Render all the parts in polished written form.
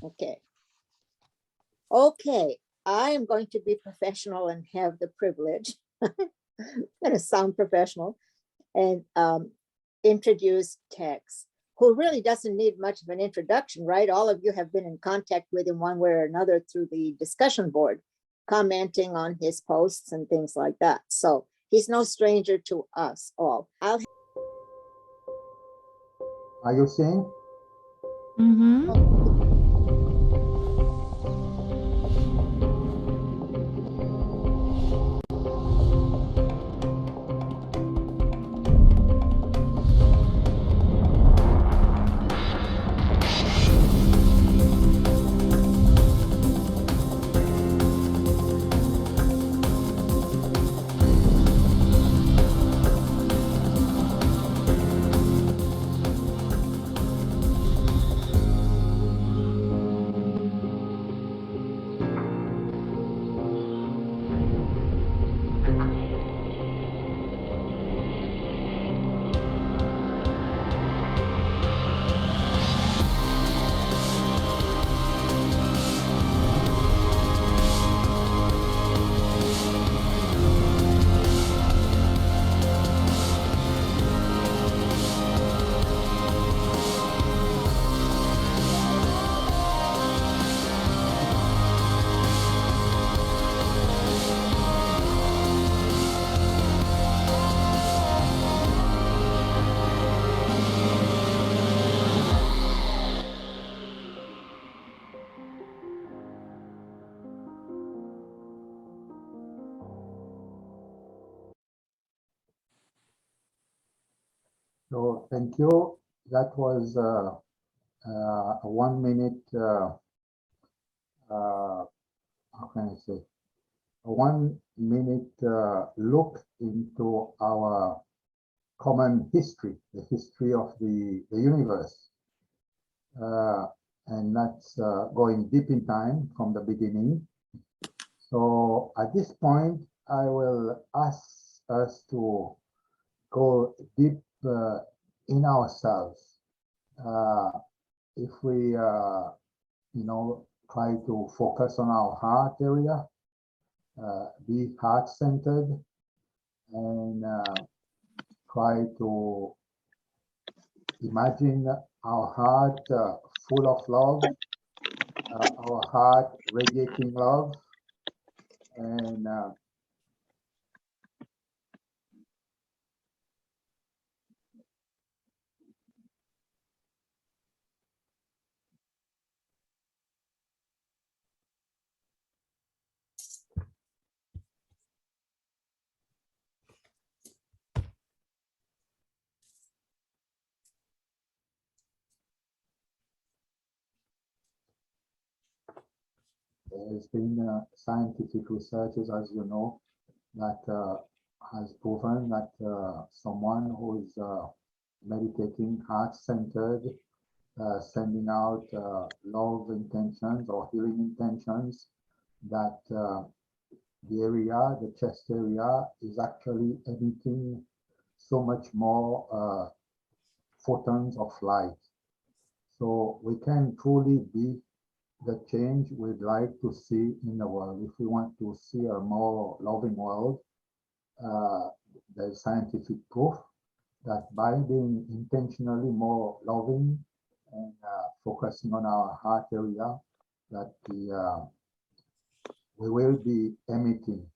Okay. Okay, I am going to be professional and have the privilege, I'm going to sound professional, and introduce Tex, who really doesn't need much of an introduction, right? All of you have been in contact with him one way or another through the discussion board, commenting on his posts and things like that. So he's no stranger to us all. Are you seeing? So thank you. That was a 1 minute, how can I say, a 1 minute look into our common history, the history of the universe. And that's going deep in time from the beginning. So at this point, I will ask us to go deep in ourselves. If we, try to focus on our heart area, be heart-centered, and try to imagine our heart full of love, our heart radiating love, and there's been scientific researches, as you know, that has proven that someone who is meditating heart-centered, sending out love intentions or healing intentions, that the area, the chest area, is actually emitting so much more photons of light. So we can truly be the change we'd like to see in the world. If we want to see a more loving world, there's scientific proof that by being intentionally more loving and focusing on our heart area, that we will be emitting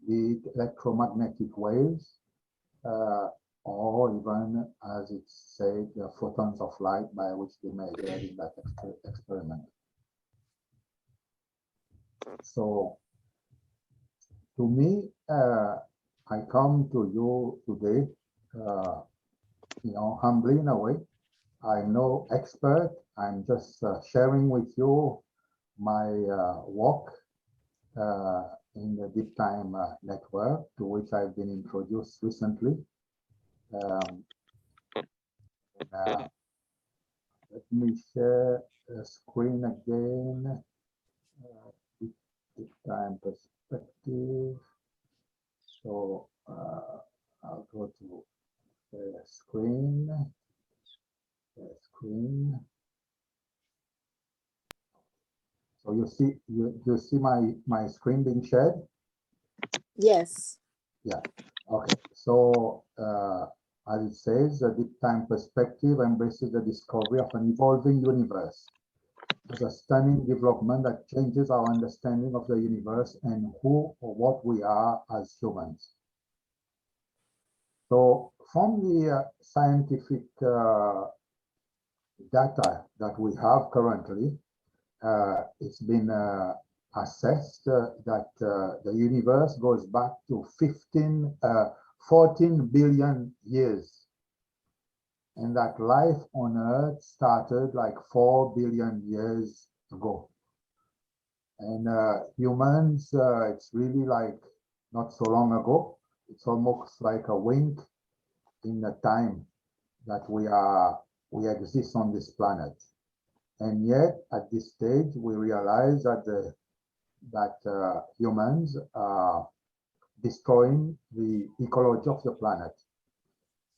the electromagnetic waves, or even, as it's said, the photons of light by which they measured in that experiment. So, to me, I come to you today, humbly in a way. I'm no expert. I'm just sharing with you my walk in the Deep Time network, to which I've been introduced recently. Let me share the screen again. Deep Time perspective. So I'll go to the screen. So you see my screen being shared? Yes. Yeah. Okay. So as it says, the deep time perspective embraces the discovery of an evolving universe as a stunning development that changes our understanding of the universe and who or what we are as humans. So from the scientific data that we have currently, it's been assessed that the universe goes back to 14 billion years, and that life on Earth started like 4 billion years ago. And humans, it's really like not so long ago. It's almost like a wink in the time that we exist on this planet. And yet, at this stage, we realize that humans are destroying the ecology of the planet.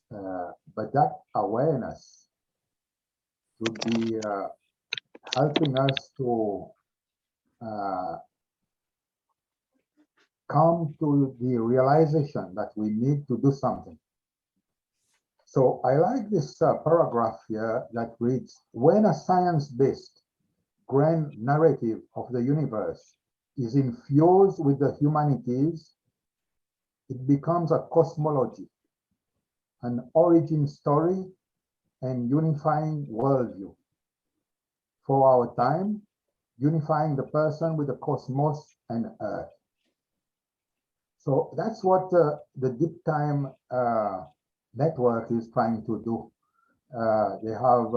But that awareness would be helping us to come to the realization that we need to do something. So I like this paragraph here that reads, when a science-based grand narrative of the universe is infused with the humanities, it becomes a cosmology, an origin story, and unifying worldview. For our time, unifying the person with the cosmos and Earth. So that's what the Deep Time network is trying to do. They have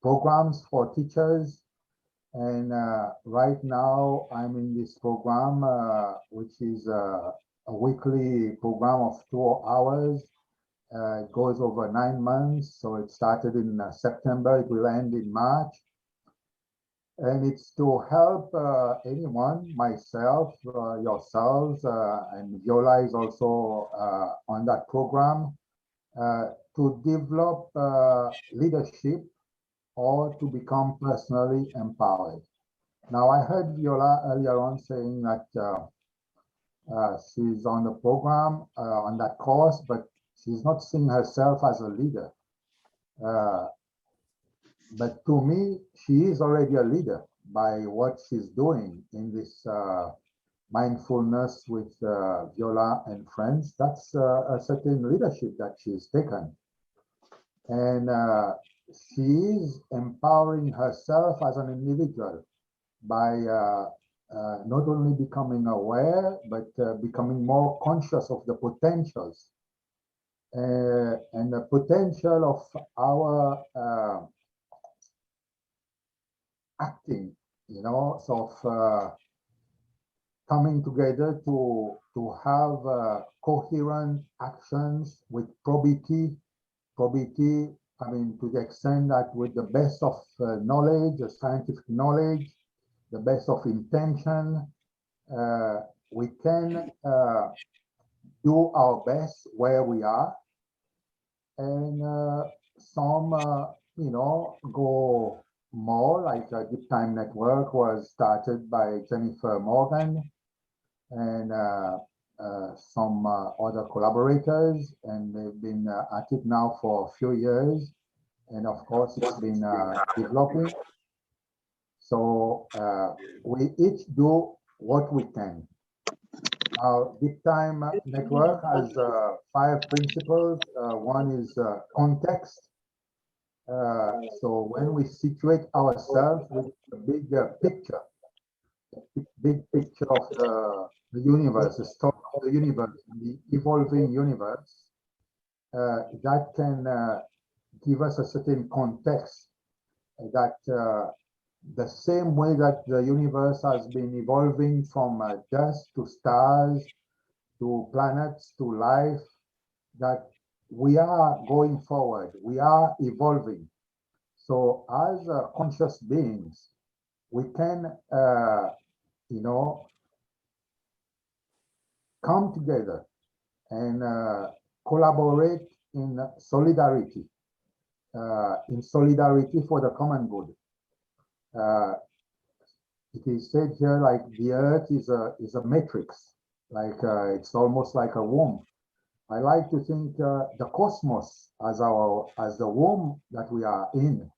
programs for teachers, and right now I'm in this program, which is a weekly program of 2 hours. It goes over 9 months, so it started in September, it will end in March. And it's to help anyone, myself, yourselves, and Viola is also on that program, to develop leadership or to become personally empowered. Now, I heard Viola earlier on saying that she's on the program, on that course, but she's not seeing herself as a leader. But to me, she is already a leader by what she's doing in this mindfulness with Viola and friends. That's a certain leadership that she's taken. And she is empowering herself as an individual by not only becoming aware, but becoming more conscious of the potentials and the potential of our acting, sort of coming together to have coherent actions with probity, I mean, to the extent that with the best of knowledge, scientific knowledge, the best of intention, we can do our best where we are, and some, go more, like Deep Time Network was started by Jennifer Morgan and some other collaborators, and they've been at it now for a few years. And of course, it's been developing. So we each do what we can. Our Deep Time Network has 5 principles. One is context. So when we situate ourselves with the big picture of the universe, the story of the universe, the evolving universe, that can give us a certain context that the same way that the universe has been evolving from dust to stars to planets to life, that we are going forward, we are evolving. So as conscious beings, we can, come together and collaborate in solidarity for the common good. It is said here like the earth is a matrix, like it's almost like a womb. I like to think the cosmos as the womb that we are in,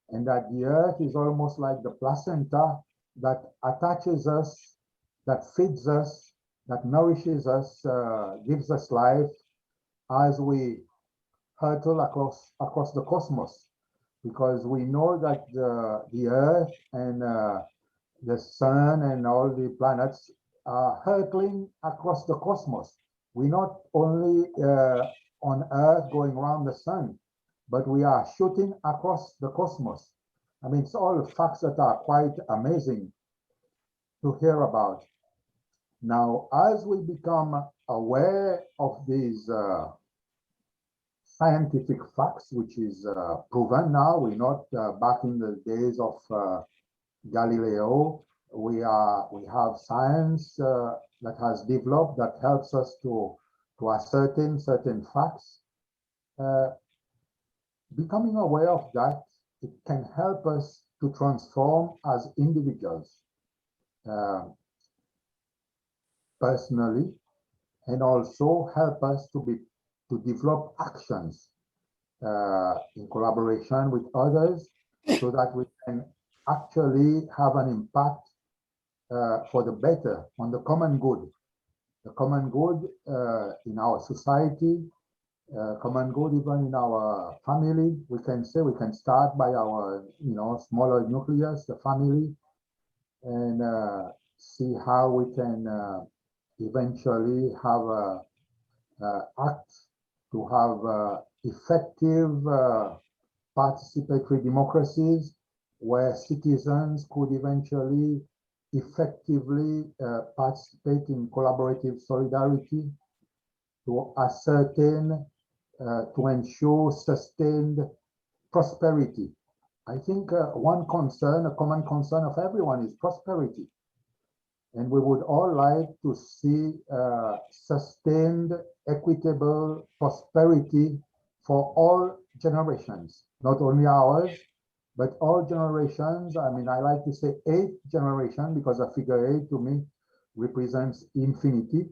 and that the earth is almost like the placenta that attaches us, that feeds us, that nourishes us, gives us life as we hurtle across the cosmos, because we know that the earth and the sun and all the planets are hurtling across the cosmos. We're not only on earth going around the sun, but we are shooting across the cosmos. I mean, it's all facts that are quite amazing to hear about. Now, as we become aware of these scientific facts, which is proven now, we're not back in the days of Galileo. We have science that has developed that helps us to ascertain certain facts. Becoming aware of that, it can help us to transform as individuals, personally, and also help us to develop actions in collaboration with others, so that we can actually have an impact for the better on the common good. The common good in our society, common good even in our family. We can say we can start by our smaller nucleus, the family, and see how we can eventually have act to have effective participatory democracies where citizens could eventually effectively participate in collaborative solidarity to ascertain, to ensure sustained prosperity. I think one concern, a common concern of everyone is prosperity. And we would all like to see sustained, equitable prosperity for all generations, not only ours, but all generations. I mean, I like to say 8th generation, because a figure 8 to me represents infinity.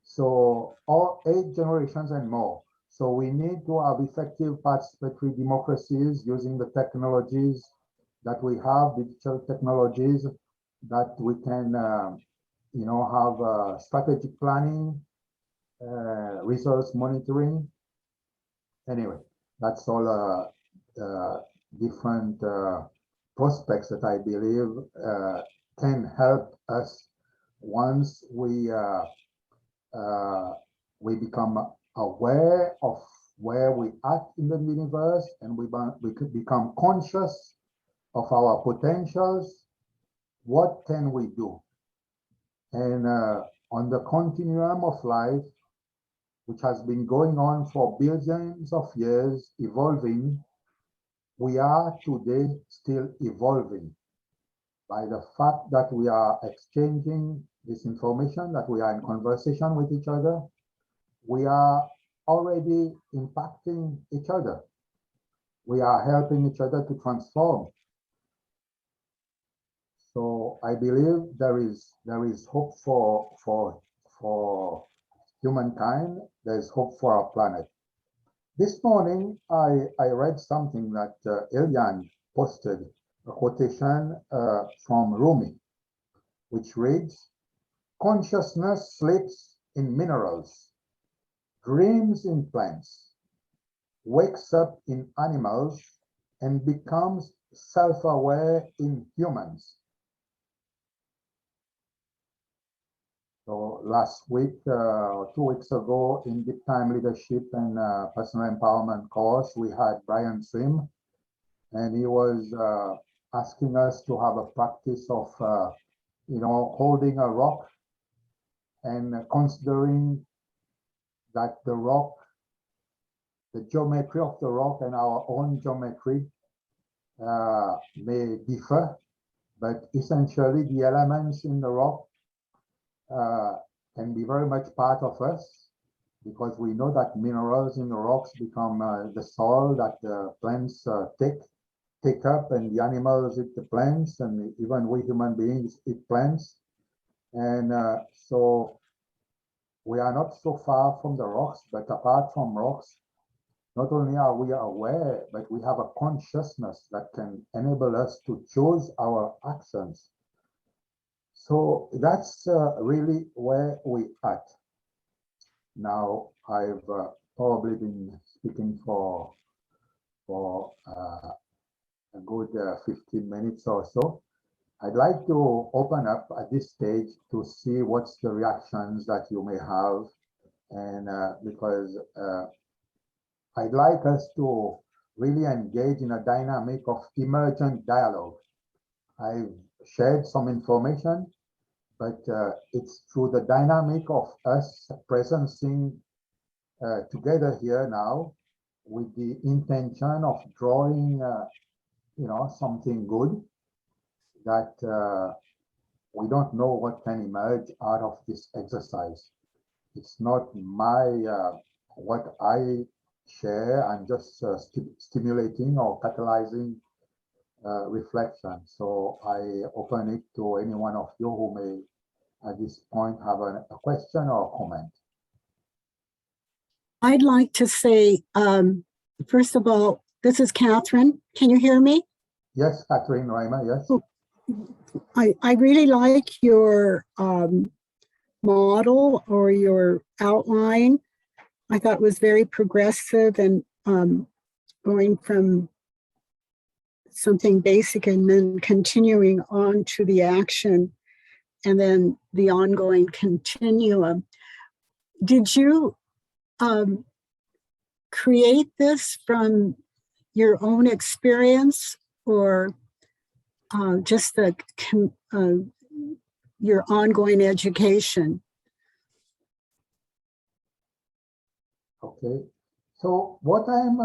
So all 8 generations and more. So we need to have effective participatory democracies using the technologies that we have, digital technologies, that we can, have strategic planning, resource monitoring. Anyway, that's all different prospects that I believe can help us once we become aware of where we are in the universe, and we could become conscious of our potentials. What can we do? And on the continuum of life, which has been going on for billions of years, evolving, we are today still evolving by the fact that we are exchanging this information, that we are in conversation with each other. We are already impacting each other. We are helping each other to transform. So I believe there is hope for humankind. There is hope for our planet. This morning, I read something that Ilyan posted, a quotation from Rumi, which reads, "Consciousness sleeps in minerals, dreams in plants, wakes up in animals, and becomes self-aware in humans." So last week, 2 weeks ago, in Deep Time Leadership and Personal Empowerment course, we had Brian Sim, and he was asking us to have a practice of, holding a rock and considering that the rock, the geometry of the rock and our own geometry may differ, but essentially the elements in the rock can be very much part of us, because we know that minerals in the rocks become the soil that the plants take take up, and the animals eat the plants, and even we human beings eat plants. And so we are not so far from the rocks, but apart from rocks, not only are we aware, but we have a consciousness that can enable us to choose our actions. So that's really where we at. Now, I've probably been speaking for a good 15 minutes or so. I'd like to open up at this stage to see what's the reactions that you may have, and because I'd like us to really engage in a dynamic of emergent dialogue. I've shared some information, but it's through the dynamic of us presencing together here now with the intention of drawing, something good that we don't know what can emerge out of this exercise. It's not my what I share. I'm just stimulating or catalyzing reflection. So I open it to any one of you who may at this point have a question or comment. I'd like to say, first of all, this is Catherine. Can you hear me? Yes, Catherine Reimer, yes. I really like your model or your outline. I thought it was very progressive and going from something basic and then continuing on to the action and then the ongoing continuum. Did you create this from your own experience or just your ongoing education? Okay, so what I'm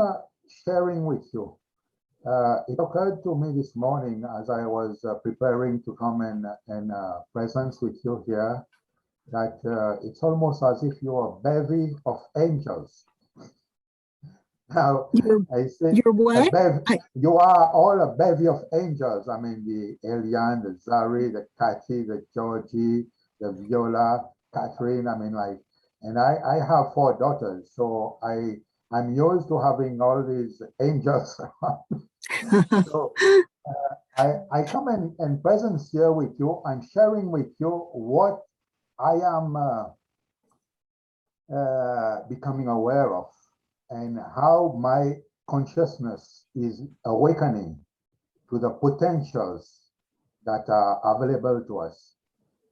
sharing with you, it occurred to me this morning as I was preparing to come and presence with you here, that it's almost as if you're a bevy of angels. Now, I say, you're what? You are all a bevy of angels. I mean, the Elian, the Zari, the Kathy, the Georgie, the Viola, Catherine. I mean, like, and I have 4 daughters, so I'm used to having all these angels. So I come and presence here with you. I'm sharing with you what I am becoming aware of, and how my consciousness is awakening to the potentials that are available to us.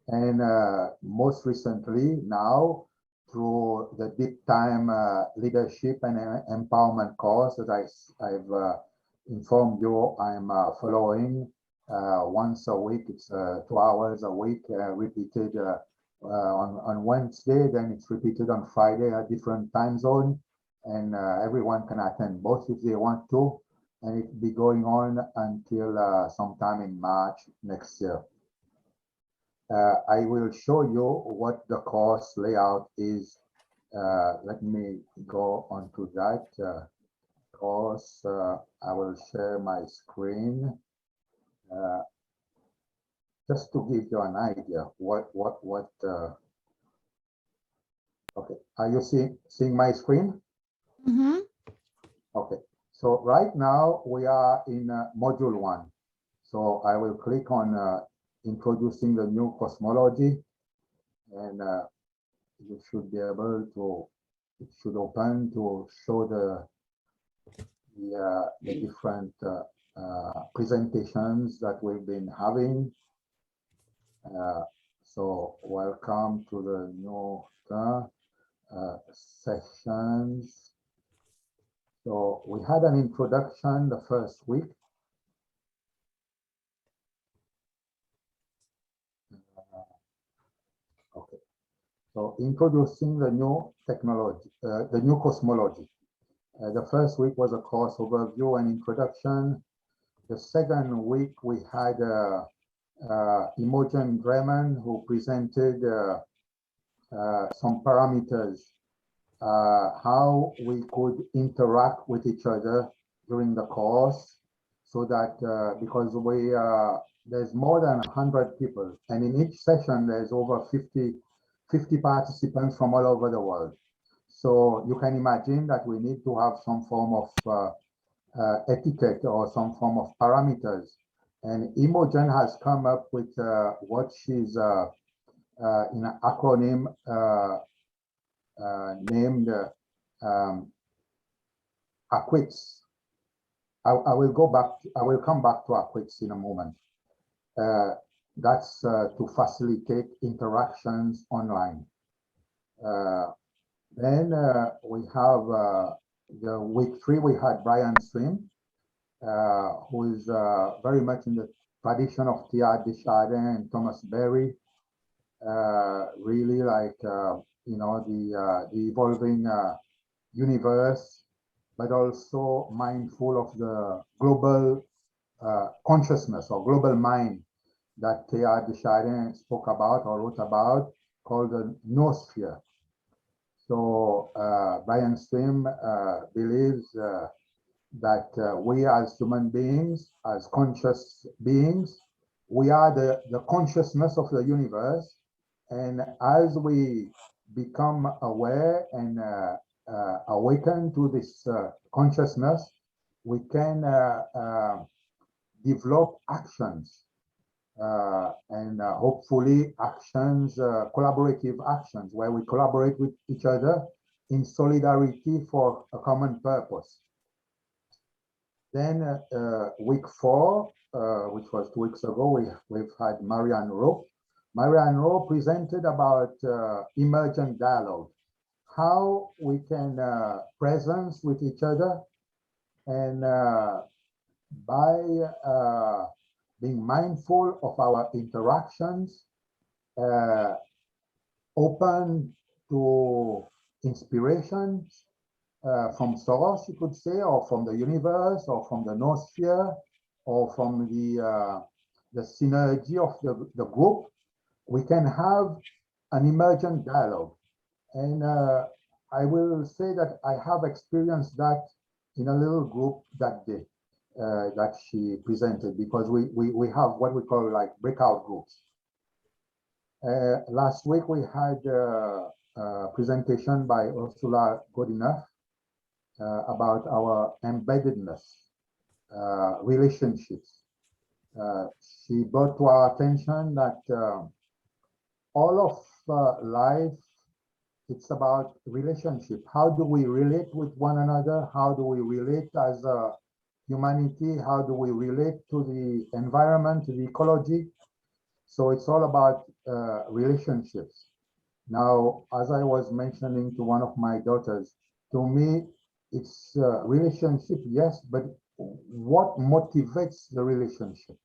And most recently now, through the Deep Time Leadership and Empowerment course that I've informed you I'm following once a week. It's 2 hours a week, repeated on Wednesday, then it's repeated on Friday at different time zone, and everyone can attend both if they want to, and it'll be going on until sometime in March next year. I will show you what the course layout is. Let me go onto that course. I will share my screen just to give you an idea okay, are you seeing my screen? Mm-hmm. Okay, so right now we are in module 1. So I will click on introducing the new cosmology, and you should be able to, it should open to show the different presentations that we've been having. So welcome to the new sessions. So we had an introduction the first week. Okay, so introducing the new technology, the new cosmology. The first week was a course overview and introduction. The second week we had Imogen Dreman, who presented some parameters, how we could interact with each other during the course. so that because there's more than 100 people, and in each session there's over 50 participants from all over the world. So you can imagine that we need to have some form of etiquette or some form of parameters. And Imogen has come up with what she's in an acronym named AQUITS. I will go back, I will come back to AQUITS in a moment. That's to facilitate interactions online. Then we have the week 3, we had Brian Swim, who is very much in the tradition of Teilhard de Chardin and Thomas Berry. Really like, you know, the evolving universe, but also mindful of the global consciousness or global mind that Teilhard de Chardin spoke about or wrote about, called the noosphere. So Brian Swim believes that we as human beings, as conscious beings, we are the consciousness of the universe. And as we become aware and awaken to this consciousness, we can develop actions and hopefully actions, collaborative actions, where we collaborate with each other in solidarity for a common purpose. Then week 4, which was 2 weeks ago, we've had Marianne Rowe. Marianne Rowe presented about emergent dialogue, how we can presence with each other, and by being mindful of our interactions, open to inspirations from source, you could say, or from the universe, or from the noosphere, or from the synergy of the group, we can have an emergent dialogue. And I will say that I have experienced that in a little group that day that she presented, because we have what we call like breakout groups. Last week we had a presentation by Ursula Godinoff about our embeddedness relationships. She brought to our attention that all of life, it's about relationship. How do we relate with one another? How do we relate as a humanity? How do we relate to the environment, to the ecology? So it's all about relationships. Now, as I was mentioning to one of my daughters, to me, it's relationship, yes, but what motivates the relationship?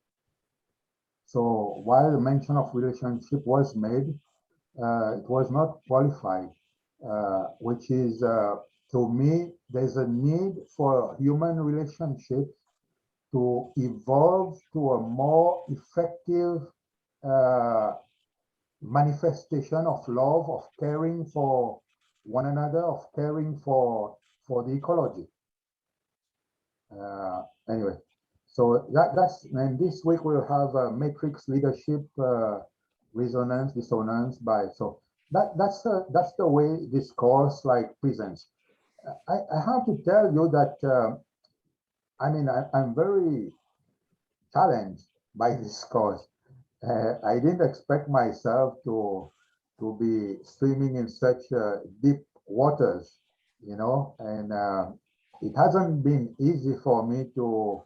So while the mention of relationship was made, it was not qualified, which is, to me, there's a need for human relationships to evolve to a more effective manifestation of love, of caring for one another, of caring for the ecology. Anyway, so that's, and this week we'll have a matrix leadership resonance, dissonance by, so that's the way this course like presents. I have to tell you that I mean, I'm very challenged by this course. I didn't expect myself to be swimming in such deep waters, you know, and it hasn't been easy for me to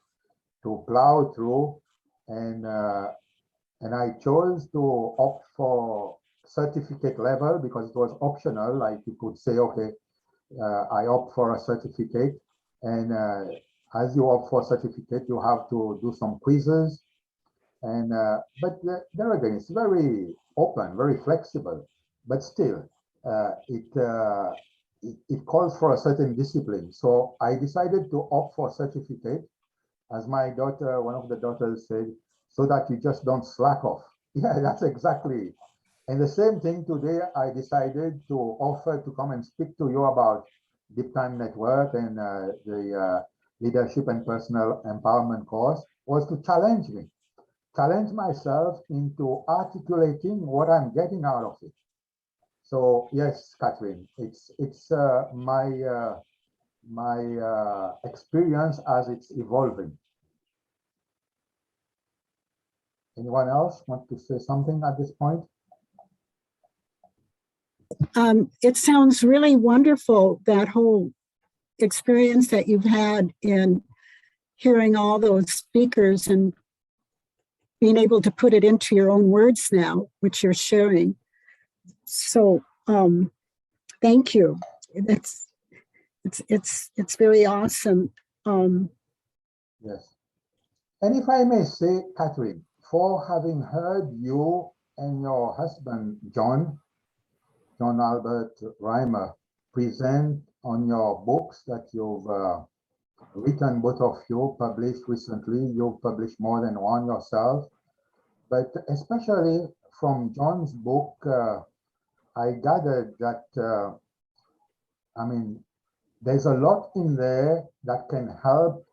plow through, and I chose to opt for certificate level because it was optional. Like you could say, okay, I opt for a certificate, and as you opt for a certificate, you have to do some quizzes. And but there again, it's very open, very flexible, but still, it calls for a certain discipline. So I decided to opt for a certificate, as my daughter, one of the daughters said, so that you just don't slack off. Yeah, that's exactly. And the same thing today, I decided to offer to come and speak to you about Deep Time Network and leadership and personal empowerment course was to challenge myself into articulating what I'm getting out of it. So yes, Catherine, it's my experience as it's evolving. Anyone else want to say something at this point? It sounds really wonderful, that whole experience that you've had in hearing all those speakers and being able to put it into your own words now, which you're sharing. So thank you. It's very awesome. Yes. And if I may say, Catherine, for having heard you and your husband, John Albert Reimer, present on your books that you've written, both of you, published recently. You've published more than one yourself. But especially from John's book, I gathered that, I mean, there's a lot in there that can help,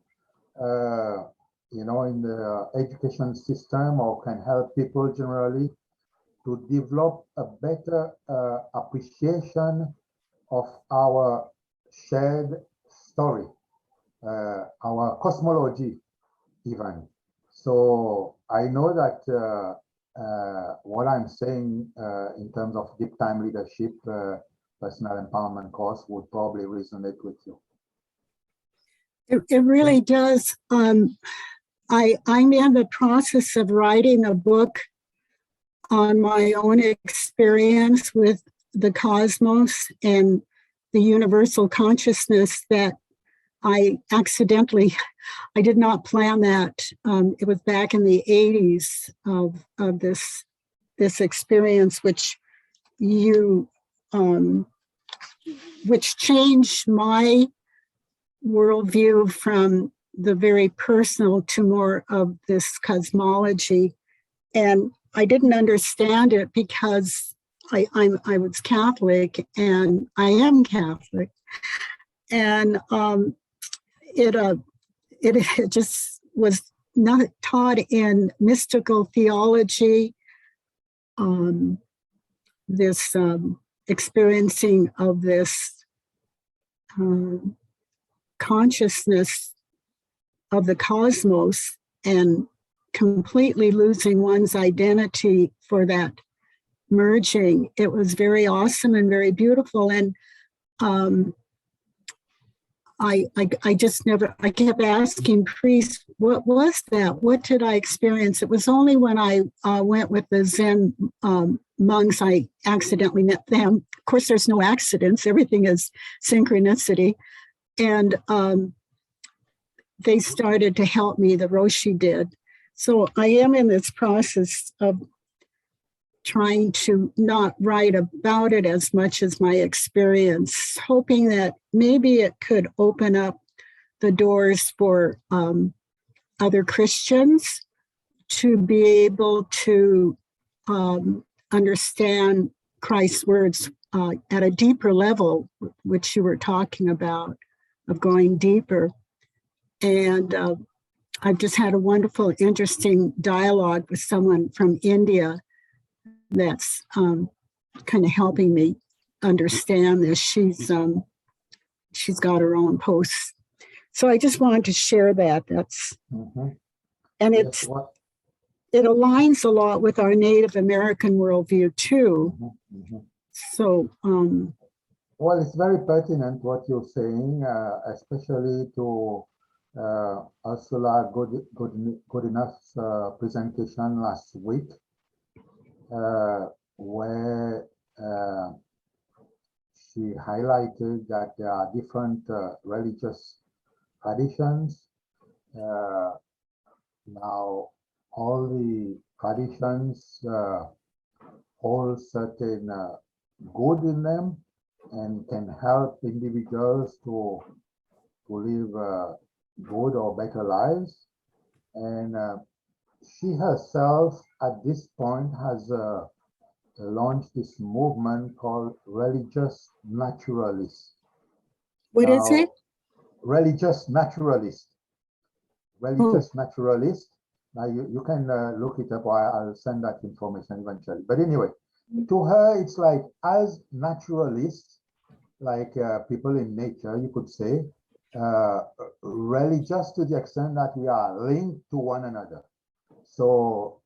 you know, in the education system, or can help people generally to develop a better appreciation of our shared story, our cosmology even. So I know that what I'm saying in terms of deep time leadership, personal empowerment course would probably resonate with you. It really does. I'm in the process of writing a book on my own experience with the cosmos and the universal consciousness that I did not plan that. It was back in the 80s of this experience, which which changed my worldview from the very personal to more of this cosmology. And I didn't understand it because I was Catholic, and I am Catholic. And it just was not taught in mystical theology, this experiencing of this consciousness of the cosmos, and completely losing one's identity for that merging. It was very awesome and very beautiful. And I just never, I kept asking priests, what was that? What did I experience? It was only when I went with the Zen monks, I accidentally met them. Of course, there's no accidents. Everything is synchronicity. And they started to help me, the Roshi did. So I am in this process of trying to not write about it as much as my experience, hoping that maybe it could open up the doors for other Christians to be able to understand Christ's words at a deeper level, which you were talking about, of going deeper. And I've just had a wonderful, interesting dialogue with someone from India that's kind of helping me understand this. She's got her own posts. So I just wanted to share that. That's and it aligns a lot with our Native American worldview too. So well, it's very pertinent what you're saying, especially to Ursula Godinev's presentation last week, where she highlighted that there are different religious traditions. Now, all the traditions hold certain good in them and can help individuals to live good or better lives. And she herself at this point has launched this movement called religious naturalists. What is it? religious naturalist. Religious naturalist. Now you can look it up, or I'll send that information eventually. But anyway, to her, it's like, as naturalists, like people in nature, you could say, religious to the extent that we are linked to one another. So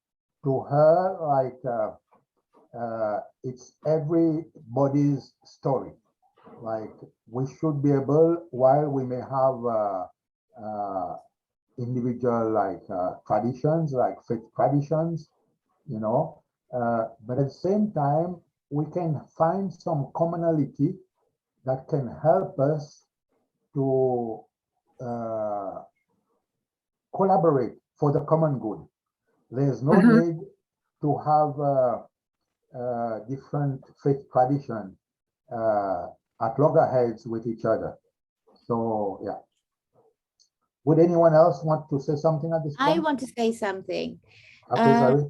to her, like, it's everybody's story. Like, we should be able, while we may have individual, like, traditions, like faith traditions, you know, but at the same time, we can find some commonality that can help us to collaborate for the common good. There's no need to have different faith tradition at loggerheads with each other. So yeah. Would anyone else want to say something at this point? I want to say something. Okay, sorry.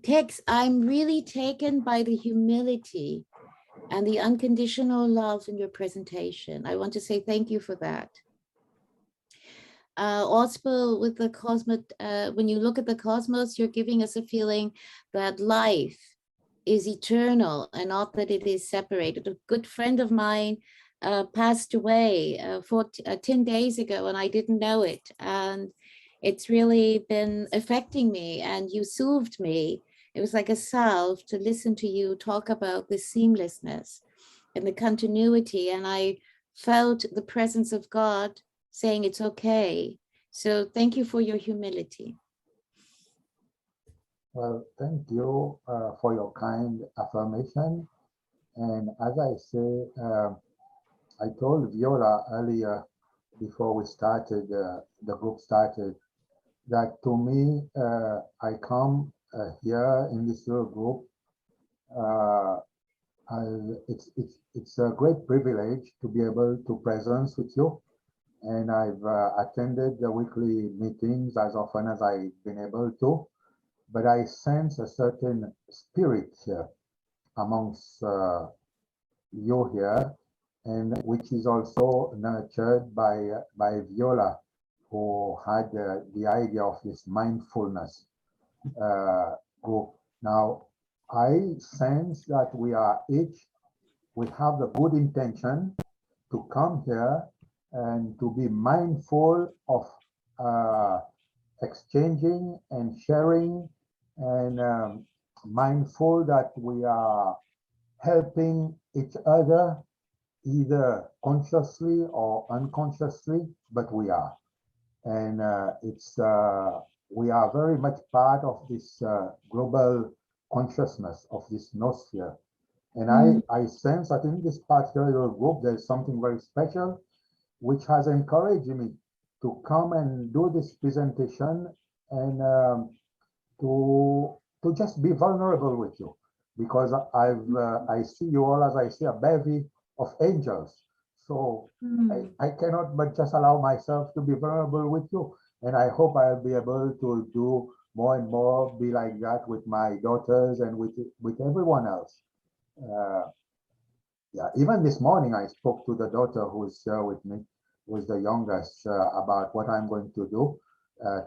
Tex, I'm really taken by the humility and the unconditional love in your presentation. I want to say thank you for that. Also, with the cosmos, when you look at the cosmos, you're giving us a feeling that life is eternal and not that it is separated. A good friend of mine passed away 10 days ago, and I didn't know it. And it's really been affecting me, and you soothed me. It was like a salve to listen to you talk about the seamlessness and the continuity. And I felt the presence of God saying it's okay. So thank you for your humility. Well, thank you for your kind affirmation. And as I say, I told Viola earlier, before we started, the group started, that to me, I come here in this little group. It's a great privilege to be able to presence with you. And I've attended the weekly meetings as often as I've been able to. But I sense a certain spirit here amongst you here, and which is also nurtured by Viola, who had the idea of this mindfulness group. Now, I sense that we have the good intention to come here and to be mindful of exchanging and sharing, and mindful that we are helping each other, either consciously or unconsciously, but we are. And we are very much part of this global consciousness of this noosphere. And I sense that in this particular group, there's something very special, which has encouraged me to come and do this presentation and to just be vulnerable with you, because I see you all as I see a bevy of angels. So I cannot but just allow myself to be vulnerable with you. And I hope I'll be able to do more and more, be like that with my daughters and with everyone else. Yeah, even this morning I spoke to the daughter who's here with me, who's the youngest, about what I'm going to do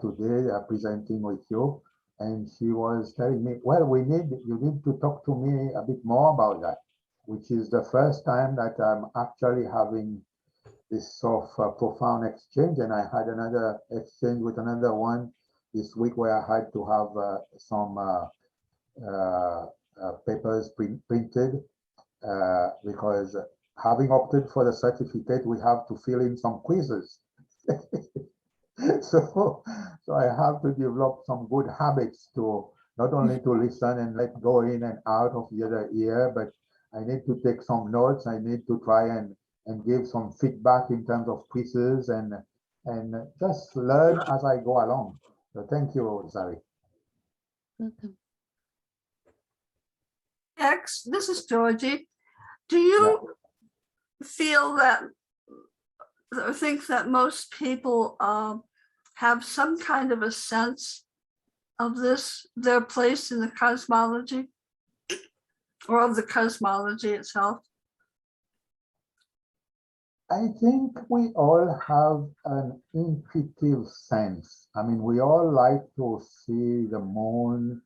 today, presenting with you. And she was telling me, well, you need to talk to me a bit more about that, which is the first time that I'm actually having this sort of profound exchange. And I had another exchange with another one this week where I had to have some papers printed because having opted for the certificate, we have to fill in some quizzes. So I have to develop some good habits to not only to listen and let go in and out of the other ear, but I need to take some notes. I need to try and give some feedback in terms of quizzes and just learn as I go along. So thank you, Zari. Welcome. X, this is Georgie. Do you feel that, or think that most people have some kind of a sense of their place in the cosmology, or of the cosmology itself? I think we all have an intuitive sense. I mean, we all like to see the moon,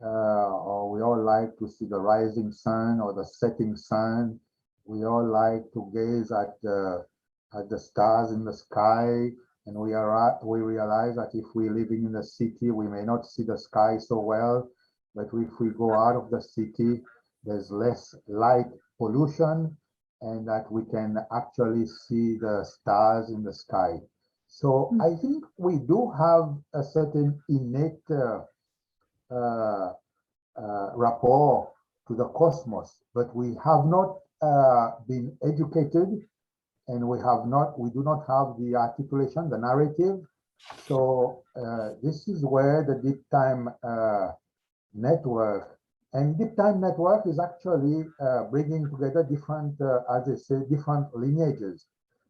or we all like to see the rising sun or the setting sun. We all like to gaze at the stars in the sky, and we realize that if we're living in the city, we may not see the sky so well. But if we go out of the city, there's less light pollution, and that we can actually see the stars in the sky. So I think we do have a certain innate uh, rapport to the cosmos, but we have not been educated, and we do not have the articulation, the narrative. So this is where the deep time network, and deep time network is actually bringing together different, as I say, different lineages,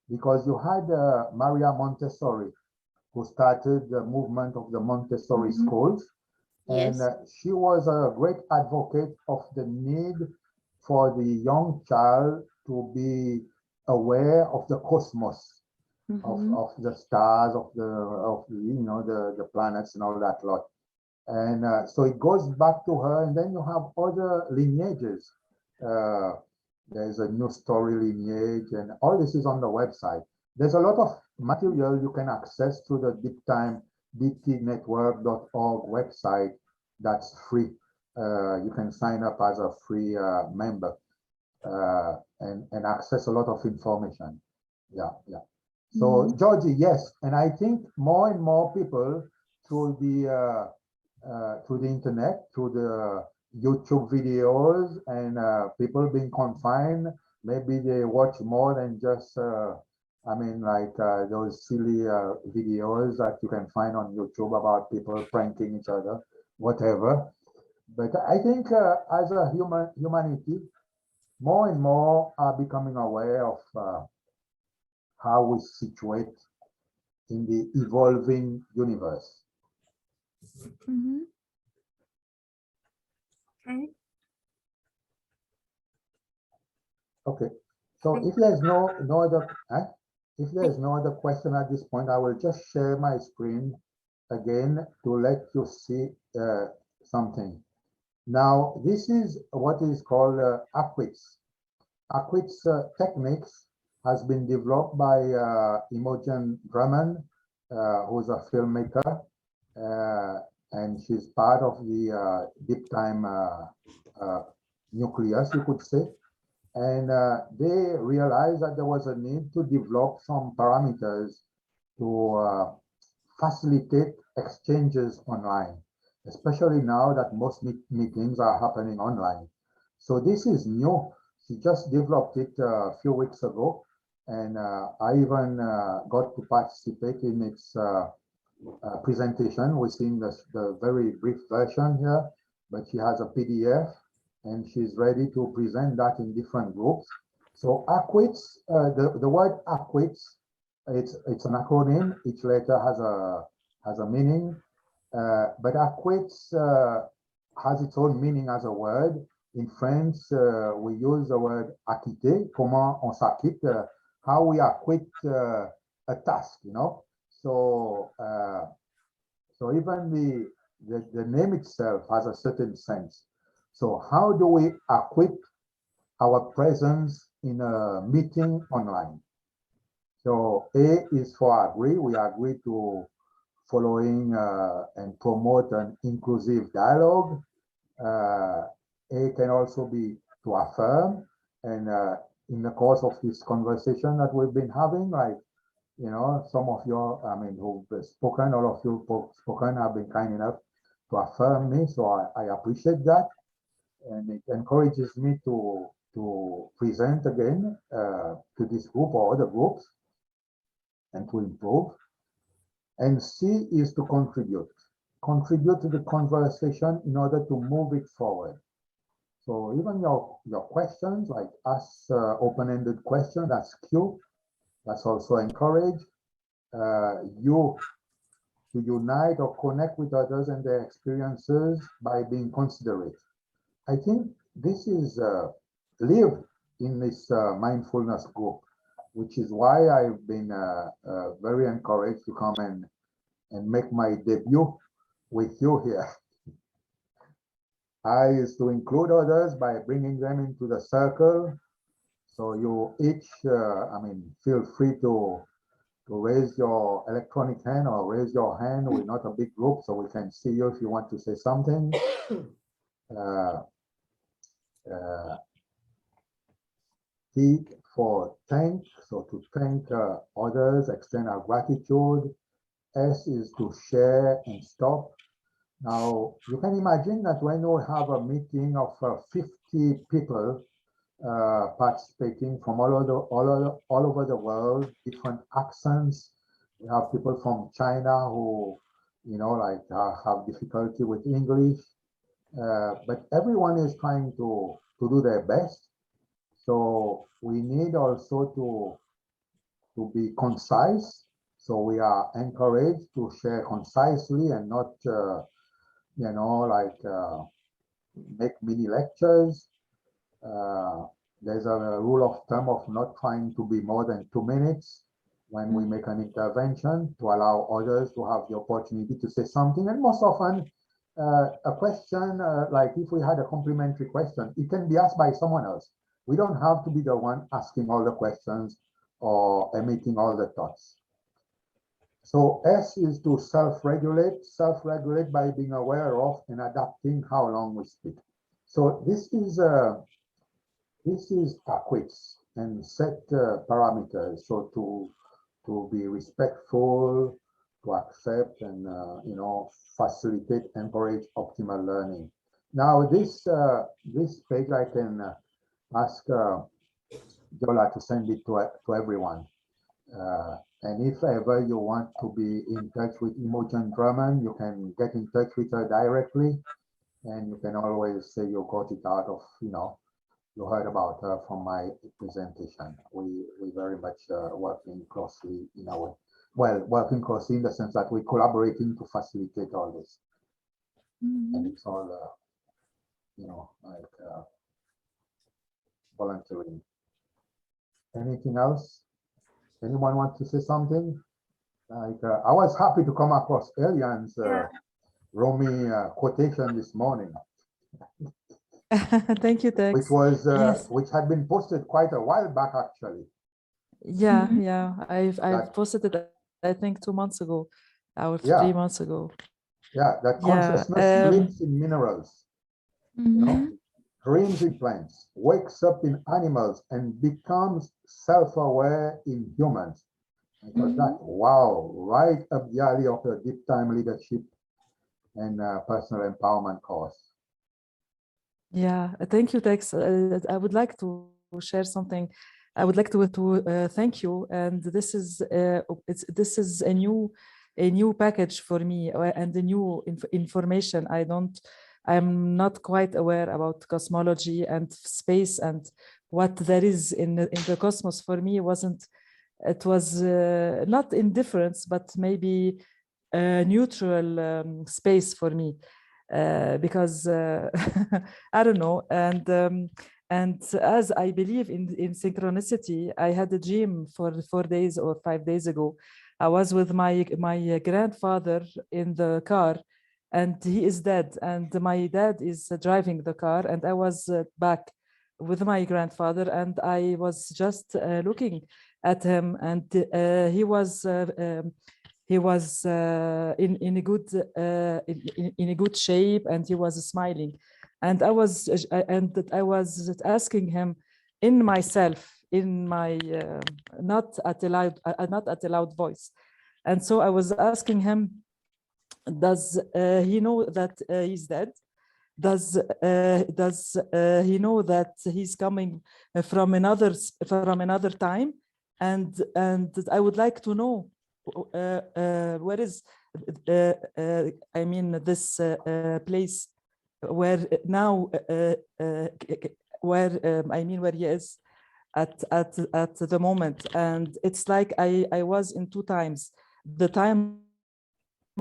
because you had Maria Montessori, who started the movement of the Montessori schools. And Yes. she was a great advocate of the need for the young child to be aware of the cosmos, Mhm. of the stars, of the, the planets and all that lot. And so it goes back to her, and then you have other lineages. Uh, there's a new story lineage, and all this is on the website. There's a lot of material you can access through the deeptimenetwork.org website that's free. You can sign up as a free member and access a lot of information. Yeah, yeah. So, Georgie, yes, and I think more and more people through through the internet, through the YouTube videos, and people being confined, maybe they watch more than just, I mean, like those silly videos that you can find on YouTube about people pranking each other, whatever. But I think as a humanity, more and more are becoming aware of how we situate in the evolving universe. Mhm. Okay. Okay, so if there's no other if there's no other question at this point, I will just share my screen again to let you see something. Now, this is what is called Acquits. Acquits techniques has been developed by Imogen Drummond, who's a filmmaker, uh, and she's part of the deep time nucleus, you could say. And they realized that there was a need to develop some parameters to facilitate exchanges online, especially now that most meetings are happening online. So this is new. She just developed it a few weeks ago, and I even got to participate in its presentation. We're seeing the very brief version here, but she has a PDF, and she's ready to present that in different groups. So acquits, the word acquits, it's an acronym. Each letter has a meaning, but acquits has its own meaning as a word. In French, we use the word acquitter. Comment on s'acquitte? How we acquit a task, you know. So so even the name itself has a certain sense. So how do we acquit our presence in a meeting online? So A is for agree. We agree to following and promote an inclusive dialogue. A can also be to affirm. And in the course of this conversation that we've been having, like, you know, some of you, I mean, who've spoken, all of you spoken have been kind enough to affirm me. So I appreciate that. And it encourages me to present again to this group or other groups and to improve. And C is to contribute. Contribute to the conversation in order to move it forward. So even your questions, like ask open-ended question, that's cute. That's also encouraged. You to unite or connect with others and their experiences by being considerate. I think this is lived in this mindfulness group. which is why I've been very encouraged to come and make my debut with you here. I is to include others by bringing them into the circle. So you each, feel free to raise your electronic hand or raise your hand. We're not a big group, so we can see you if you want to say something. T for thank, so to thank others, extend our gratitude. S is to share and stop. Now, you can imagine that when you have a meeting of 50 people participating from all over the world, different accents. We have people from China who, have difficulty with English, but everyone is trying to do their best. So we need also to be concise. So we are encouraged to share concisely and not, make mini lectures. There's a rule of thumb of not trying to be more than 2 minutes when we make an intervention to allow others to have the opportunity to say something. And most often, a question, like if we had a complimentary question, it can be asked by someone else. We don't have to be the one asking all the questions or emitting all the thoughts. So S is to self-regulate by being aware of and adapting how long we speak. So this is acquits and set parameters. So to be respectful, to accept and facilitate, encourage optimal learning. Now this page I can ask Viola to send it to everyone. And if ever you want to be in touch with Imogen Drummond, you can get in touch with her directly, and you can always say you got it out of, you heard about her from my presentation. We very much working closely in our, working closely in the sense that we're collaborating to facilitate all this. And it's all, volunteering. Anything else? Anyone want to say something? Like I was happy to come across Elian's Romy quotation this morning. Thank you, Tex. Which was Yes. which had been posted quite a while back, actually. Yeah, yeah. I've posted it, I think 2 months ago or 3 months ago. Yeah, that Yeah, consciousness lives in minerals, dreams in plants, wakes up in animals, and becomes self-aware in humans. I thought that, wow, right up the alley of the deep time leadership and personal empowerment course. Yeah, thank you, Tex. I would like to share something. I would like to thank you. And this is a new package for me and a new information. I'm not quite aware about cosmology and space and what there is in the cosmos. For me, it was not indifference, but maybe a neutral space for me. Because I don't know, and as I believe in synchronicity, I had a dream for 4 days or 5 days ago. I was with my grandfather in the car, and he is dead, and my dad is driving the car, and I was back with my grandfather, and I was just looking at him, and he was in a good shape, and he was smiling, and I was asking him in myself, in my not at a loud voice, and so I was asking him, does he know that he's dead? Does he know that he's coming from another time? And I would like to know where is I mean this place where now where he is at the moment. And it's like I was in 2 times, the time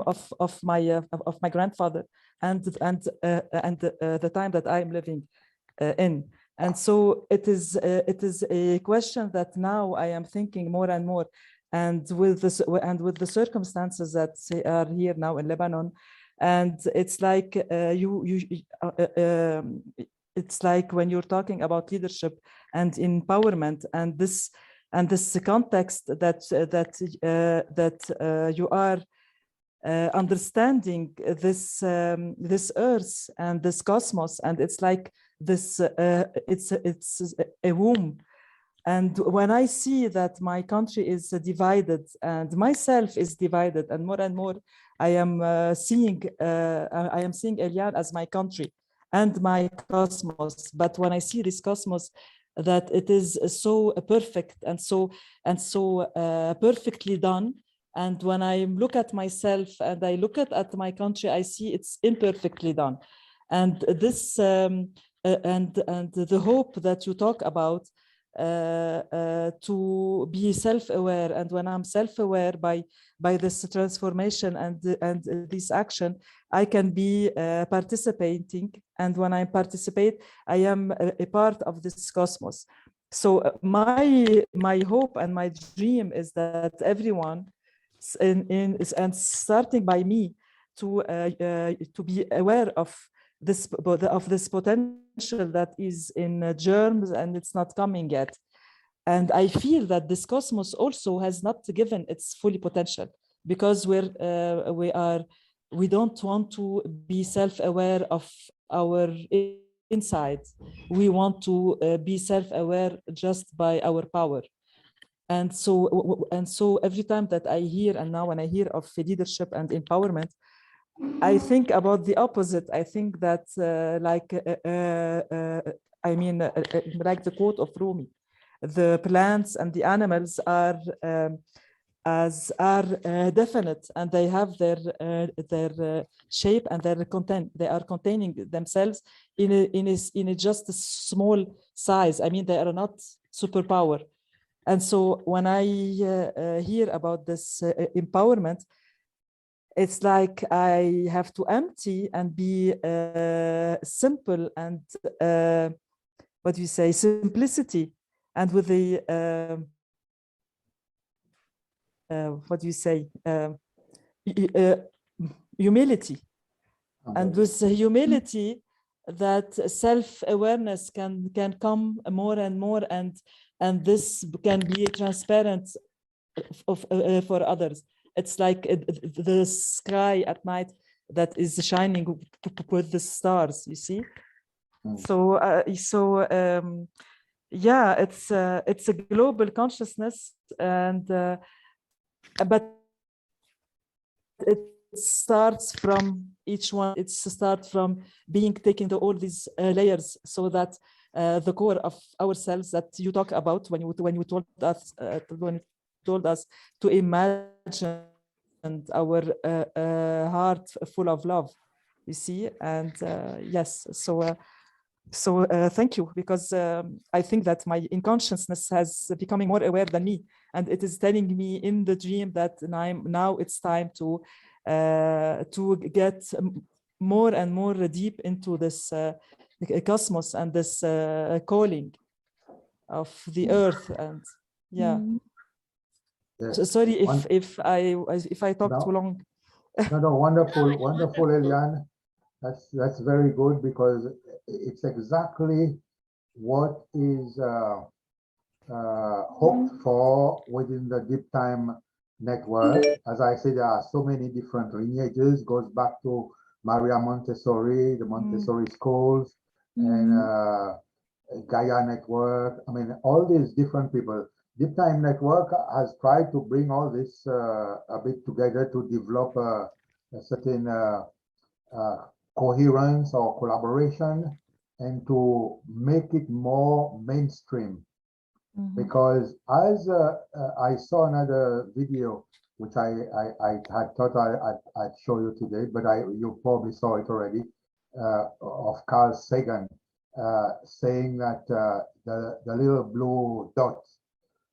of my grandfather and the time that I'm living in. And so it is a question that now I am thinking more and more. And with this, and with the circumstances that are here now in Lebanon, and it's like it's like when you're talking about leadership and empowerment, and this context that you are understanding this this earth and this cosmos, and it's like this it's a womb. And when I see that my country is divided and myself is divided, and more I am seeing Elian as my country and my cosmos. But when I see this cosmos, that it is so perfect and so perfectly done. And when I look at myself and I look at my country, I see it's imperfectly done. And this and the hope that you talk about, to be self-aware, and when I'm self-aware by this transformation and this action, I can be participating, and when I participate, I am a part of this cosmos. So my hope and my dream is that everyone, and starting by me, to be aware of this potential that is in germs, and it's not coming yet. And I feel that this cosmos also has not given its fully potential, because we don't want to be self-aware of our inside. We want to be self-aware just by our power. And so every time that I hear, and now when I hear of leadership and empowerment, I think about the opposite. I think that like the quote of Rumi, the plants and the animals are definite, and they have their shape and their content. They are containing themselves in a just a small size. I mean, they are not superpower. And so when I hear about this empowerment, it's like I have to empty and be simple, and what do you say, simplicity, and with the what do you say, humility. And with the humility, that self-awareness can come more and more, and this can be transparent for others. It's like the sky at night that is shining with the stars, you see. So yeah, it's a global consciousness, and but it starts from each one. It starts from taking all these layers, so that the core of ourselves that you talk about when you told us to imagine our heart full of love, you see. And yes, so thank you, because I think that my unconsciousness has becoming more aware than me, and it is telling me in the dream that now it's time to get more and more deep into this cosmos and this calling of the earth. And yeah. So sorry if I talk too long. No, wonderful, Eliane. That's very good, because it's exactly what is hoped for within the deep time network. As I said, there are so many different lineages. Goes back to Maria Montessori, the Montessori schools, and Gaia network. I mean, all these different people. Deep Time Network has tried to bring all this a bit together to develop a certain coherence or collaboration, and to make it more mainstream. Because as I saw another video, which I had thought I'd show you today, but you probably saw it already, of Carl Sagan saying that the little blue dot,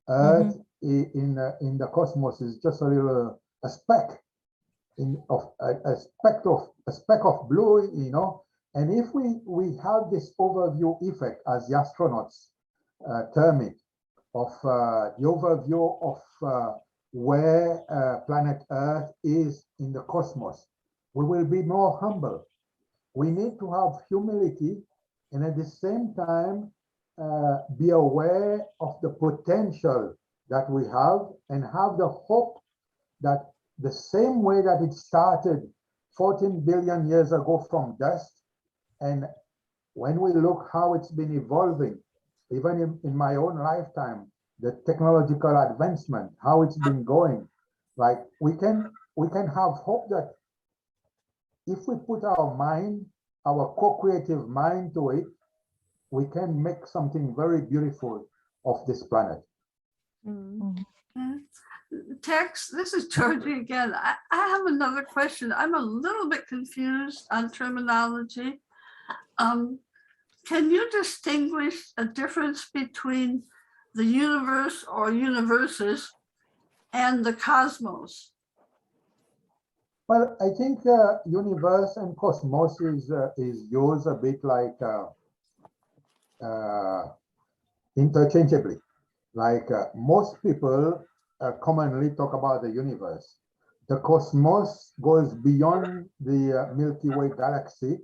Earth in the cosmos is just a speck of blue, you know, And if we have this overview effect, as the astronauts term it, of the overview of where planet Earth is in the cosmos, we will be more humble. We need to have humility and at the same time be aware of the potential that we have and have the hope that the same way that it started 14 billion years ago from dust, and when we look how it's been evolving, even in my own lifetime, the technological advancement, how it's been going, like we can have hope that if we put our mind, our co-creative mind to it, we can make something very beautiful of this planet. Mhm. Tex, this is Georgie again. I have another question. I'm a little bit confused on terminology. Can you distinguish a difference between the universe or universes and the cosmos? Well, I think universe and cosmos is used a bit like interchangeably. Like most people commonly talk about the universe. The cosmos goes beyond the Milky Way galaxy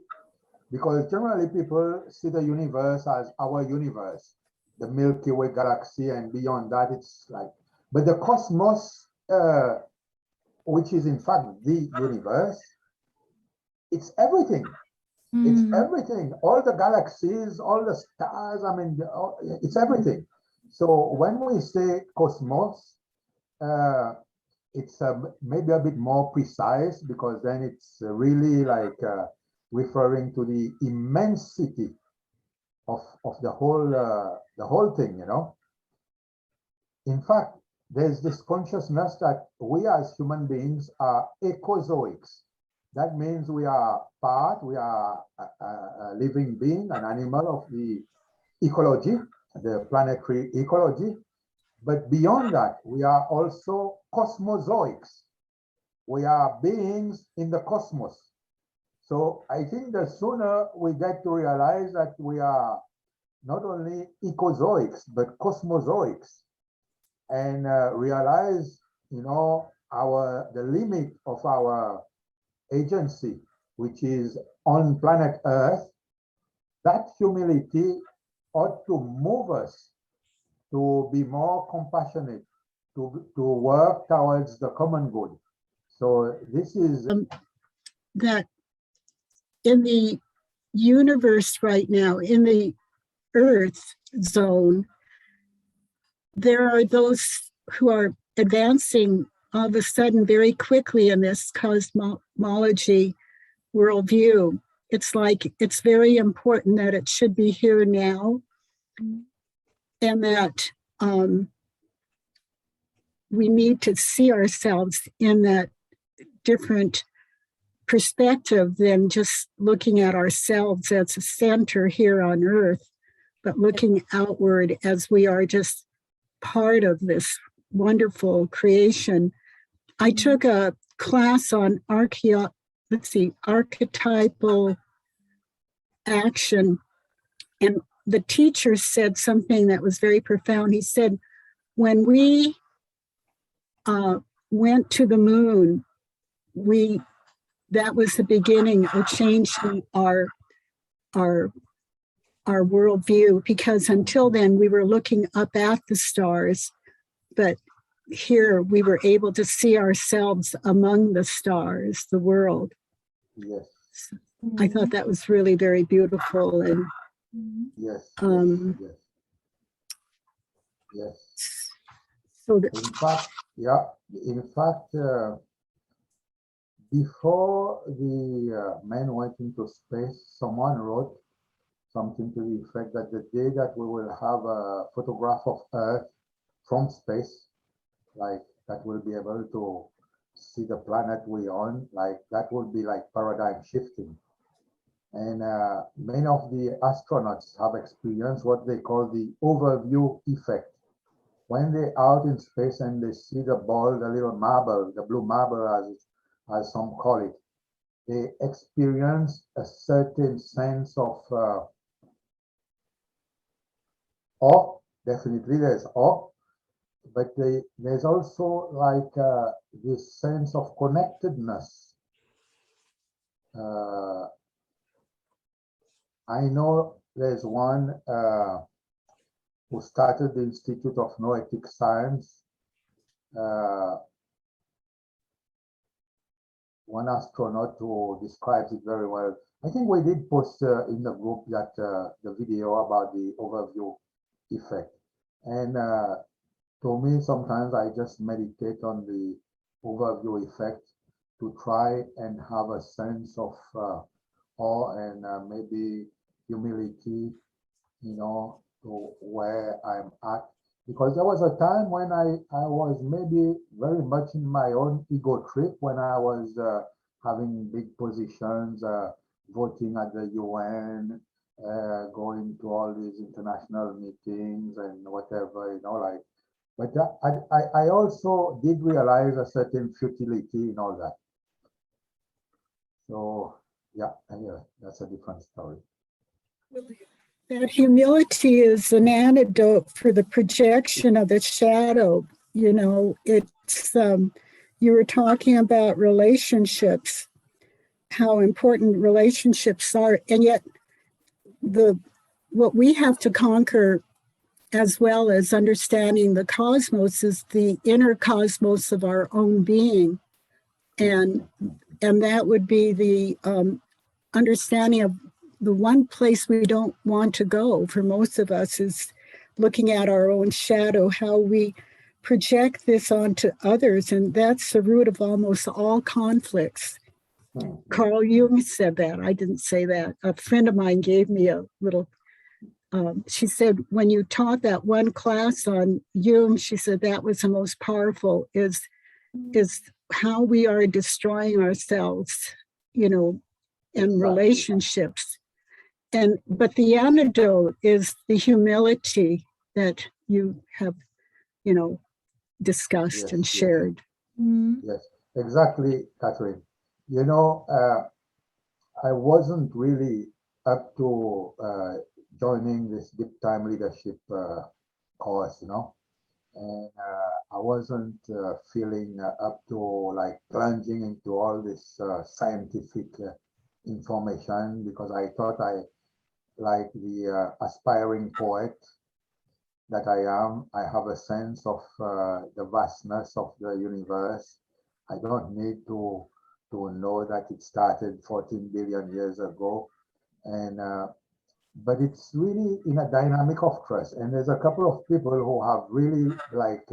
because generally people see the universe as our universe, the Milky Way galaxy, and beyond that it's like, but the cosmos, which is in fact the universe, it's everything. It's everything, all the galaxies, all the stars, I mean, it's everything. So when we say cosmos, it's maybe a bit more precise because then it's really like referring to the immensity of the whole thing, you know. In fact, there's this consciousness that we as human beings are ecozoics. That means we are a living being, an animal of the ecology, the planetary ecology. But beyond that, we are also cosmozoics. We are beings in the cosmos. So I think the sooner we get to realize that we are not only ecozoics, but cosmozoics, and realize, you know, the limit of our agency, which is on planet Earth, that humility ought to move us to be more compassionate, to work towards the common good. So this is That in the universe right now, in the Earth zone, there are those who are advancing all of a sudden very quickly in this cosmology worldview. It's like it's very important that it should be here now, and that we need to see ourselves in that different perspective than just looking at ourselves as a center here on Earth, but looking outward as we are just part of this wonderful creation. I took a class on archetypal action, and the teacher said something that was very profound. He said, when we went to the moon, that was the beginning of changing our worldview, because until then we were looking up at the stars, but here we were able to see ourselves among the stars, the world. yes, I thought that was really very beautiful. And yes, yes, yes. so In fact, yeah, in fact, before the men went into space, someone wrote something to the effect that the day that we will have a photograph of Earth from space, like that we'll be able to see the planet we're on, like that would be like paradigm shifting. And many of the astronauts have experienced what they call the overview effect. When they're out in space and they see the ball, the little marble, the blue marble as some call it, they experience a certain sense of awe. Definitely there's awe, but there's also like this sense of connectedness. I know there's one who started the Institute of Noetic Science. One astronaut who describes it very well. I think we did post in the group that the video about the overview effect. And to me, sometimes I just meditate on the overview effect to try and have a sense of awe and maybe humility, you know, to where I'm at. Because there was a time when I was maybe very much in my own ego trip when I was having big positions, voting at the UN, going to all these international meetings and whatever, you know, like. But I also did realize a certain futility in all that. So yeah, anyway, that's a different story. That humility is an antidote for the projection of the shadow. You know, it's, you were talking about relationships, how important relationships are, and yet what we have to conquer, as well as understanding the cosmos, is the inner cosmos of our own being. And that would be the understanding of the one place we don't want to go for most of us is looking at our own shadow, how we project this onto others. And that's the root of almost all conflicts. Carl Jung said that. I didn't say that. A friend of mine gave me a little, she said, when you taught that one class on Jung, she said that was the most powerful, is how we are destroying ourselves, you know, and relationships. But the antidote is the humility that you have, you know, discussed and shared. Yes, exactly, Catherine. You know, I wasn't really up to joining this deep time leadership course, you know, and I wasn't feeling up to like plunging into all this scientific information because I thought like the aspiring poet that I am, I have a sense of the vastness of the universe. I don't need to know that it started 14 billion years ago. And but it's really in a dynamic of trust. And there's a couple of people who have really like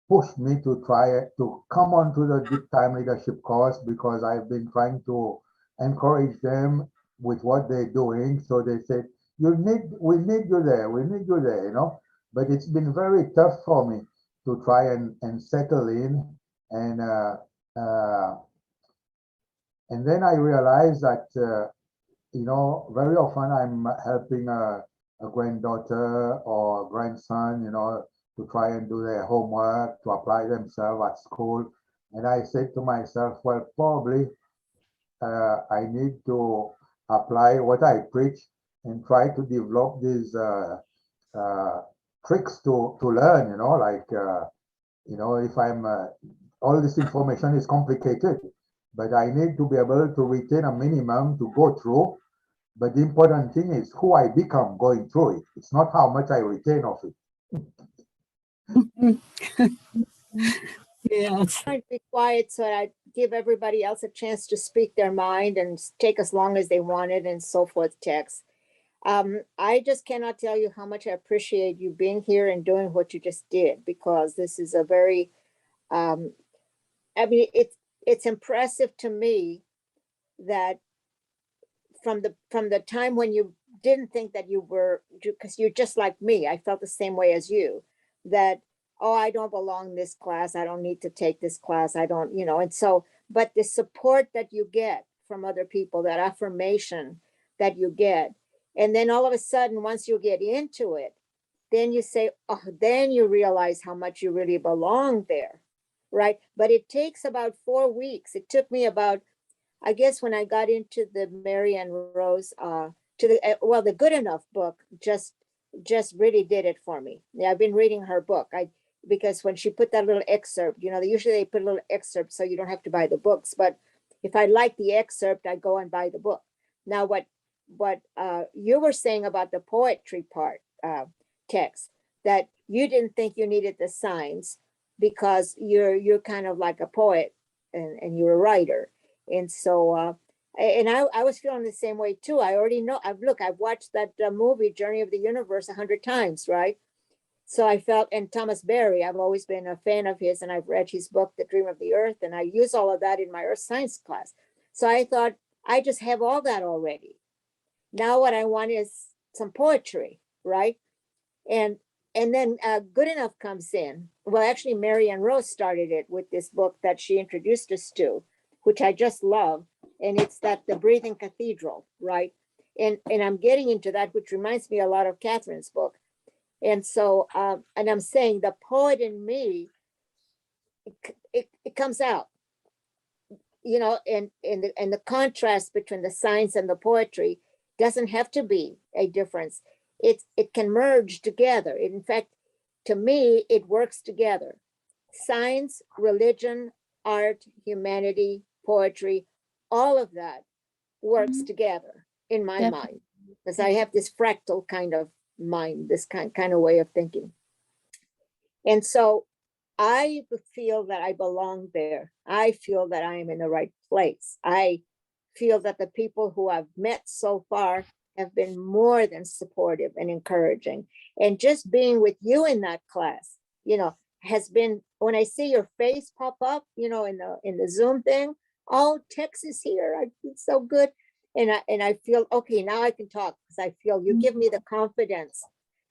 pushed me to try to come onto the deep time leadership course because I've been trying to encourage them with what they're doing. So they said, we need you there, you know. But it's been very tough for me to try and settle in. And uh, and then I realized that you know, very often I'm helping a granddaughter or grandson, you know, to try and do their homework, to apply themselves at school. And I said to myself, well, probably I need to apply what I preach and try to develop these uh, tricks to learn, you know, like, you know, if I'm, all this information is complicated, but I need to be able to retain a minimum to go through. But the important thing is who I become going through it. It's not how much I retain of it. Yes. I'd be quiet so I'd give everybody else a chance to speak their mind and take as long as they wanted and so forth, Tex. I just cannot tell you how much I appreciate you being here and doing what you just did, because this is a very, I mean, it's impressive to me that from the time when you didn't think that you were, because you're just like me, I felt the same way as you, that, oh, I don't belong in this class, I don't need to take this class, I don't, you know. And so, but the support that you get from other people, that affirmation that you get, and then all of a sudden, once you get into it, then you say, oh, then you realize how much you really belong there, right? But it takes about 4 weeks. It took me about I guess when I got into the Marianne Rose, well, the Good Enough book just really did it for me. Yeah, I've been reading her book. Because when she put that little excerpt, usually they put a little excerpt so you don't have to buy the books. But if I like the excerpt, I go and buy the book. Now, what you were saying about the poetry part, text, that you didn't think you needed the signs because you're kind of like a poet and you're a writer. And so, and I was feeling the same way too. I already know. I've watched that movie Journey of the Universe 100 times, right? So I felt, and Thomas Berry, I've always been a fan of his, and I've read his book, The Dream of the Earth, and I use all of that in my earth science class. So I thought, I just have all that already. Now what I want is some poetry, right? And then Good Enough comes in. Well, actually, Marianne Rose started it with this book that she introduced us to, which I just love. And it's The Breathing Cathedral, right? And I'm getting into that, which reminds me a lot of Catherine's book. And so, and I'm saying the poet in me, it comes out, and the contrast between the science and the poetry doesn't have to be a difference. It can merge together. In fact, to me, it works together. Science, religion, art, humanity, poetry, all of that works together in my Yep. mind, because I have this fractal kind of mind, this kind of way of thinking. And so I feel that I belong there. I feel that I am in the right place. I feel that the people who I've met so far have been more than supportive and encouraging. And just being with you in that class, has been, when I see your face pop up, in the Zoom thing, oh, Tex is here. It's so good. And I feel, okay, now I can talk, because I feel you give me the confidence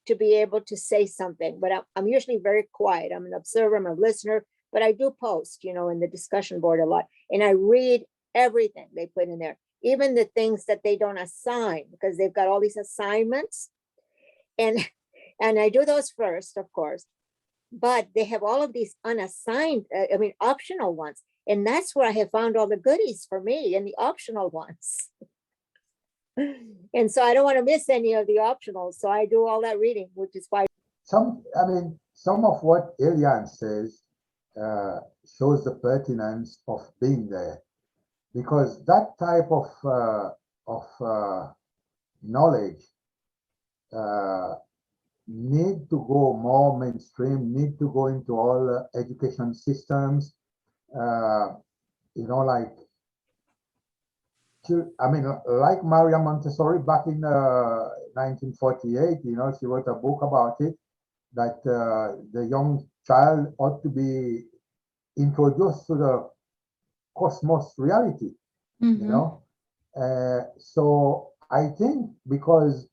to be able to say something. But I'm usually very quiet. I'm an observer, I'm a listener, but I do post, in the discussion board a lot. And I read everything they put in there, even the things that they don't assign, because they've got all these assignments. And I do those first, of course. But they have all of these unassigned, optional ones. And that's where I have found all the goodies for me, in the optional ones. And so I don't want to miss any of the optionals. So I do all that reading, which is why. Some of what Elian says shows the pertinence of being there, because that type of knowledge need to go more mainstream, need to go into all education systems, like like Maria Montessori back in 1948, she wrote a book about it, that the young child ought to be introduced to the cosmos reality, so I think, because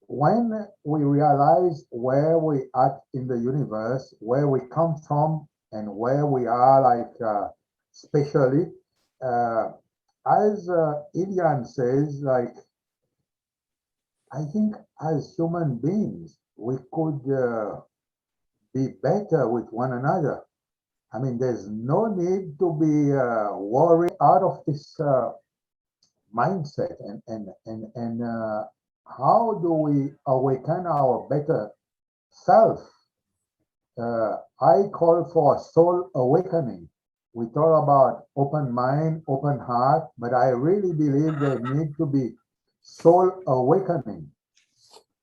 when we realize where we are in the universe, where we come from, and where we are, like spatially, as Ilian says, I think as human beings, we could be better with one another. There's no need to be worried out of this mindset, and how do we awaken our better self? I call for a soul awakening. We talk about open mind, open heart, but I really believe there need to be soul awakening.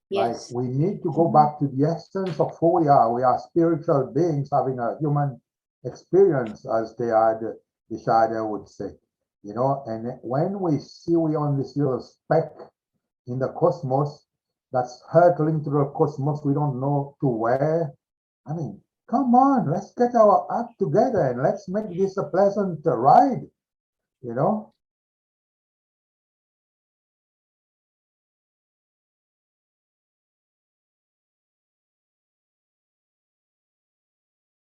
Yes. Like, we need to go back to the essence of who we are. We are spiritual beings having a human experience, as the Shadow would say. And when we see we on this little speck in the cosmos that's hurtling through the cosmos, we don't know to where. Come on, let's get our act together and let's make this a pleasant ride,